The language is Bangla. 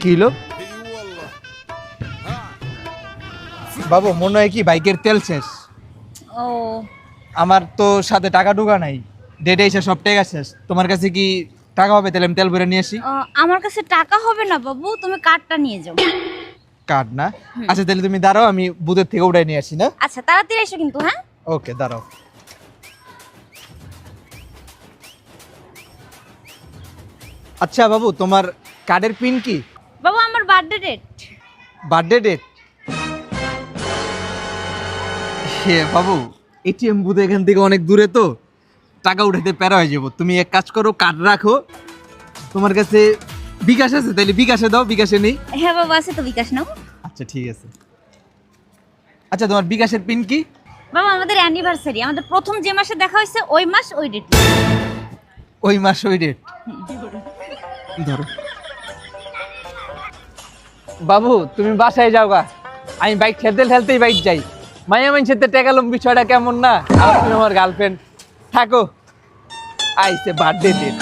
কি হলো বাবু? মনে হয় কি বাইকের তেল শেষ। ও আমার তো সাথে টাকা ঢোকা নাই, ডেটে এসে সব টাকা শেষ। তোমার কাছে কি টাকা হবে? তাহলে আমি তেল ভরে নিয়ে আসি। আমার কাছে টাকা হবে না বাবু, তুমি কার্ডটা নিয়ে যাও। কার্ড না? আচ্ছা তাহলে তুমি দাঁড়াও, আমি বুথের থেকে উঠাই নিয়ে আসি। না আচ্ছা তাড়াতাড়ি এসো কিন্তু, হ্যাঁ? ওকে, দাঁড়াও। আচ্ছা বাবু, তোমার কার্ডের পিন কি? বাবু আমার birthday date. Birthday date? Hey বাবু, এটিএম বুথ এখান থেকে অনেক দূরে, তো টাকা উঠাইতে প্যারা হয়ে যাবো। তুমি এক কাজ করো, কার্ড রাখো। তোমার কাছে বিকাশ আছে? তাইলে বিকাশে দাও, বিকাশে নেই। হ্যাঁ বাবু আছে তো, বিকাশ নাও। আচ্ছা ঠিক আছে। আচ্ছা তোমার বিকাশের পিন কি? বাবা আমাদের অ্যানিভার্সারি, আমাদের প্রথম যে মাসে দেখা হয়েছে ওই মাস ওই ডেট। ওই মাস ওই ডেট। ধরো বাবু, তুমি বাসায় যাও গা, আমি বাইক ঠেলতে ঠেলতেই বাইক যাই। মাইয়া মানুষের তো টেকালম বিষয়টা কেমন না? আর তুমি আমার গার্লফ্রেন্ড থাকো। আইসে বার্থডে ডেট।